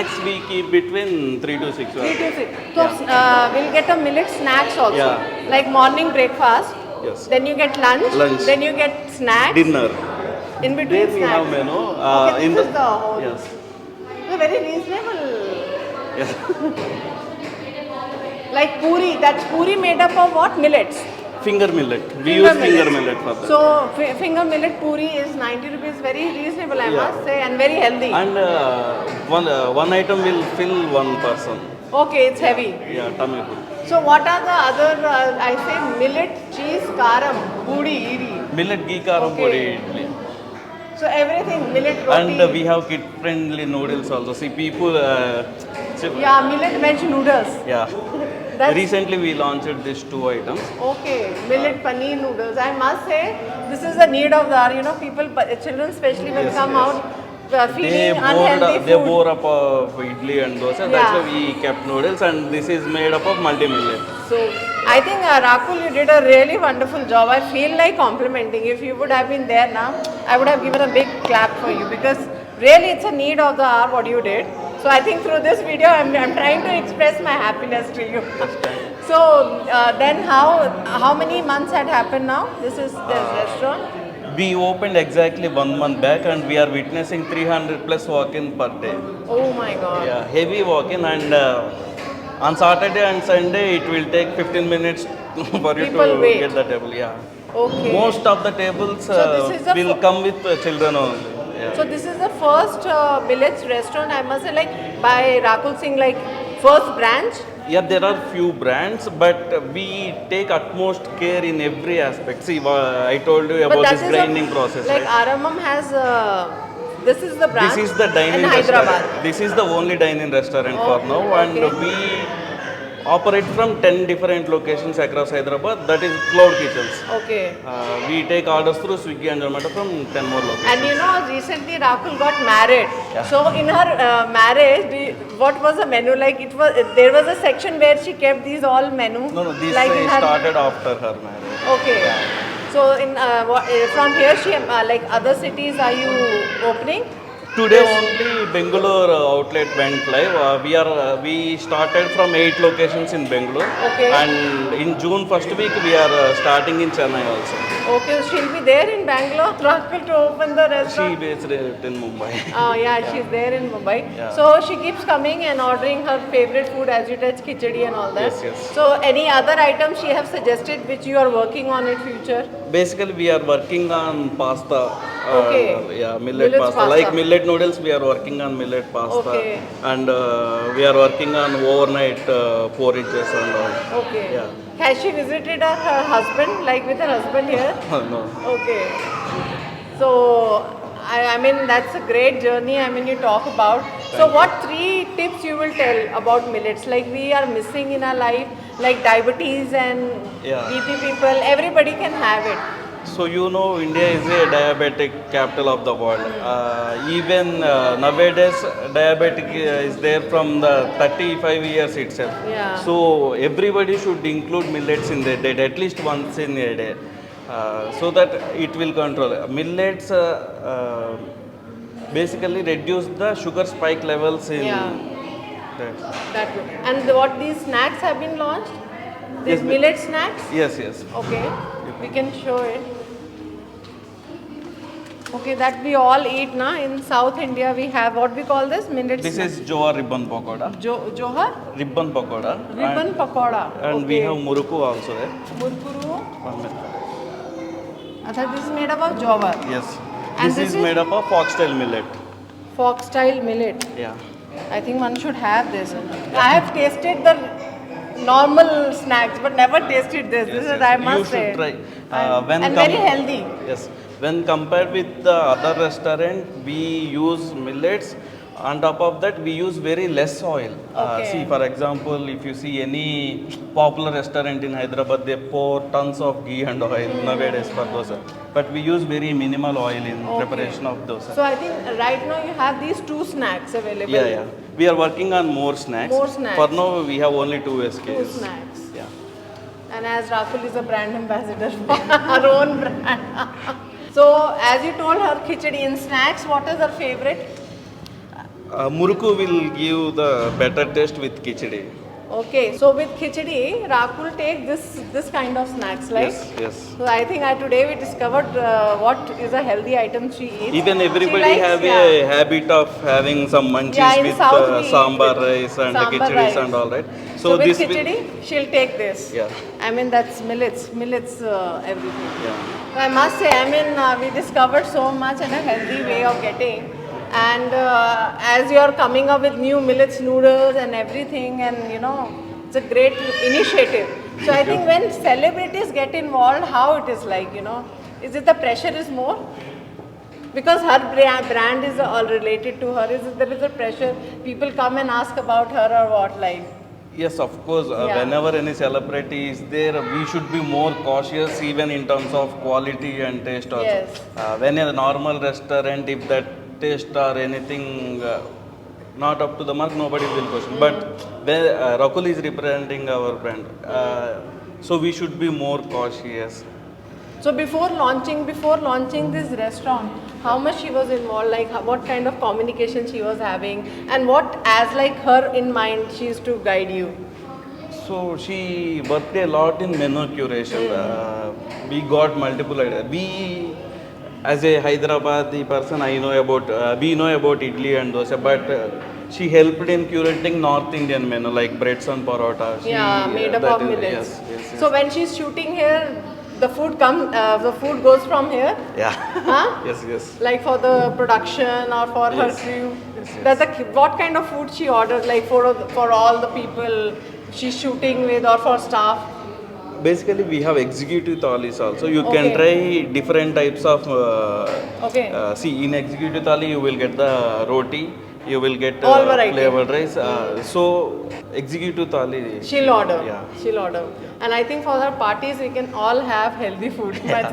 snacks we keep between 3 to 6 3 hours. to 6. So we'll get a millet snacks also. Yeah. Like morning breakfast. Yes. Then you get lunch. Lunch. Then you get snacks. Dinner. In between There we snacks. have menu. Okay, in this is the whole. Yes. So very reasonable. Yes. Like puri. That's puri made up of what? Millets. Finger millet. We Finger use finger millets. millet for that. So finger millet puri is 90 rupees. Very reasonable, I must say, and very healthy. And one item will fill one person. Okay, it's heavy. Yeah, tummy full. So what are the other? I say millet cheese karam, puri, iri. Millet ghee karam Okay. podi idli. So everything millet roti. And we have kid friendly noodles also. See people. Yeah, millet veg noodles. Yeah. That's Recently we launched these two items. okay. Millet paneer noodles. I must say, this is a need of the hour. You know, people, children especially when Yes, come yes. out feeling unhealthy food. They bore up of idli and dosa. That's Yeah. why we kept noodles, and this is made up of multi-millet. So I think Rakul, you did a really wonderful job. I feel like complimenting. If you would have been there now, I would have given a big clap for you because really it's a need of the hour what you did. So I think through this video, I'm trying to express my happiness to you. So then how many months had happened now? This restaurant. We opened exactly 1 month back, and we are witnessing 300 plus walk-in per day. Oh my God. Yeah, heavy walk-in, and on Saturday and Sunday it will take 15 minutes for you People to wait. get the table. Yeah. Okay. Most of the tables So this is the will come with children only. Yeah. So this is the first millets restaurant, I must say, like by Rakul Singh, like first branch. Yeah, there are few brands, but we take utmost care in every aspect. See, I told you about this grinding process. Like Right? Aramam has, this is the branch. This is the dining in Hyderabad. restaurant. This is the only dining restaurant for Oh, now, and okay. we operate from 10 different locations across Hyderabad. That is cloud kitchens. Okay. We take orders through Swiggy and Zomato from 10 more locations. And you know, recently Rakul got married. Yeah. So in her marriage, what was the menu like? It was there was a section where she kept these all menu. No, this like in her, started after her marriage. Okay. So in from here, she like other cities, are you opening? Today only Bangalore outlet went live. We started from 8 locations in Bangalore. Okay. And in June first week we are starting in Chennai also. Okay, so she'll be there in Bangalore, Rakul, to open the She restaurant. based it in Mumbai. Oh yeah, she's there in Mumbai. Yeah. So she keeps coming and ordering her favorite food as you touch khichdi and all that. Yes, yes. So any other items she have suggested which you are working on in future? Basically we are working on pasta. Okay. Yeah, millet Millet pasta. pasta. Like millet noodles, we are working on millet pasta. Okay. And we are working on overnight porridges and all. Okay. Yeah. Has she visited her husband, like with her husband here? No. Okay. So, I mean, that's a great journey. I mean, you talk about. So, what 3 tips you will tell about millets? Like, we are missing in our life, like diabetes and Yeah. BP people, everybody can have it. So you know India is a diabetic capital of the world. Even nowadays diabetic is there from the 35 years itself. Yeah. So everybody should include millets in their diet at least once in a day. So that it will control. Millets basically reduce the sugar spike levels in Yeah. that. That way. And what these snacks have been launched? These Yes, millet snacks? Yes. Okay, we can show it. Okay, that we all eat na. In South India, we have what we call this millet. This is Johar ribbon pakoda. Johar Ribbon pakoda. ribbon pakoda. And we have muruku also there. Murkuru. 1 minute. This is made up of jowar. Yes. And This this is is- made up of foxtail millet. Foxtail millet. Yeah. I think one should have this. I have tasted the normal snacks, but never tasted this. This is, I must You say. should try. And very healthy. Yes. When compared with the other restaurant, we use millets. On top of that, we use very less oil. Okay. See, for example, if you see any popular restaurant in Hyderabad, they pour tons of ghee and oil nowadays for dosa. But we use very minimal oil in Okay. preparation of dosa. So I think right now you have these 2 snacks available. Yeah. We are working on more snacks. More snacks. For now, we have only 2 SKUs. 2 snacks. Yeah. And as Rakul is a brand ambassador for our own brand. So as you told her khichdi in snacks, what is her favorite? Muruku will give the better taste with khichdi. Okay, so with khichdi, Rakul take this kind of snacks, like. Yes, yes. So I think today we discovered what is a healthy item she eats. Even everybody She likes, have yeah. a habit of having some munchies Yeah, in with South we eat sambar with rice and sambar khichdis rice. and all, right? So with this khichdi, she'll take this. Yeah. I mean that's millets, everything. Yeah. So I must say, I mean we discovered so much and a healthy way of getting. And as you are coming up with new millets noodles and everything, and you know, it's a great initiative. So I think when celebrities get involved, how it is like, you know, is it the pressure is more? Because her brand is all related to her. Is it there is a pressure? People come and ask about her or what, like? Yes, of course. Yeah. Whenever any celebrity is there, we should be more cautious even in terms of quality and taste also. Yes. When in a normal restaurant, if that taste or anything not up to the mark, nobody will question. But when Rakul is representing our brand, so we should be more cautious. So before launching this restaurant, how much she was involved, like what kind of communication she was having, and what as like her in mind she used to guide you. So she worked a lot in menu curation. We got multiple ideas. We, as a Hyderabadi person, I know about we know about idli and dosa, but she helped in curating North Indian menu like breads and parota. Yeah, made up that of is- millets. Yes, yes, yes. So when she's shooting here, the food goes from here. Yeah. Huh? Yes, yes. Like for the production or for her Yes. crew. Yes, yes. What kind of food she orders, like for all the people she's shooting with or for staff? Basically, we have executive thalis also. You Okay. can try different types of. Okay. See, in executive thali, you will get the roti. You will get All variety. flavored rice. So, executive thali. She'll order. Yeah. She'll order. And I think for her parties, we can all have healthy food. But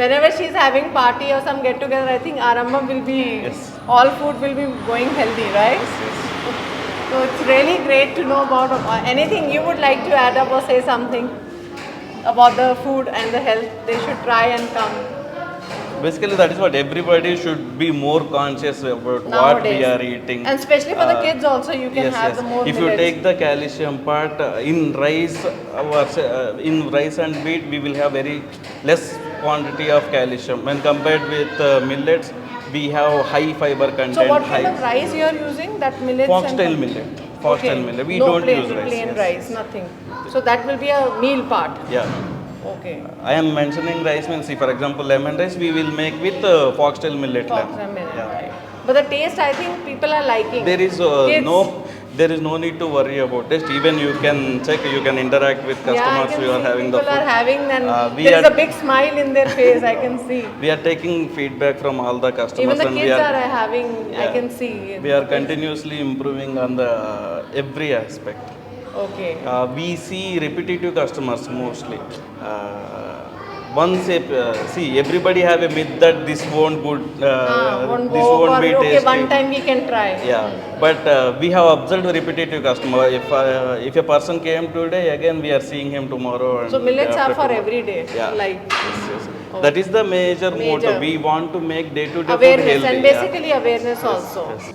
whenever she's having party or some get together, I think Aramba will be, Yes. all food will be going healthy, right? So it's really great to know about anything you would like to add up or say something about the food and the health. They should try and come. Basically, that is what everybody should be more conscious about what we Nowadays. are eating. And especially for the kids also, you can Yes, have yes. the more If you millets. take the calcium part in rice, in rice and wheat, we will have very less quantity of calcium. When compared with millets, we have high fiber content. So what kind high of rice you are using? That millets foxtail and millet. Foxtail millet. We no don't plain, use rice. plain yes. rice, nothing. So that will be a meal part. Yeah. Okay. I am mentioning rice means, see, for example, lemon rice we will make with foxtail millet. Foxtail millet, Yeah. right. But the taste, I think people are liking. There is Kids. there is no need to worry about taste. Even you can check, you can interact with Yeah, I customers can who are see having the people food. are having, and We there is are- a big smile in their face. I can see. We are taking feedback from all the customers Even the and kids are having. I Yeah. can see. we are continuously improving on the every aspect. Okay. We see repetitive customers mostly. Once see, everybody have a myth that this won't good, Won't this go won't for, be okay, tasty. one time we can try. Yeah, but we have observed repetitive customer. If a person came today, again we are seeing him tomorrow. And So millets are after for tomorrow. every day. Yeah. Like Yes, yes. Oh. That is the major motto. Major. We want to make day to day food awareness healthy. and Yeah. basically awareness also. Yes.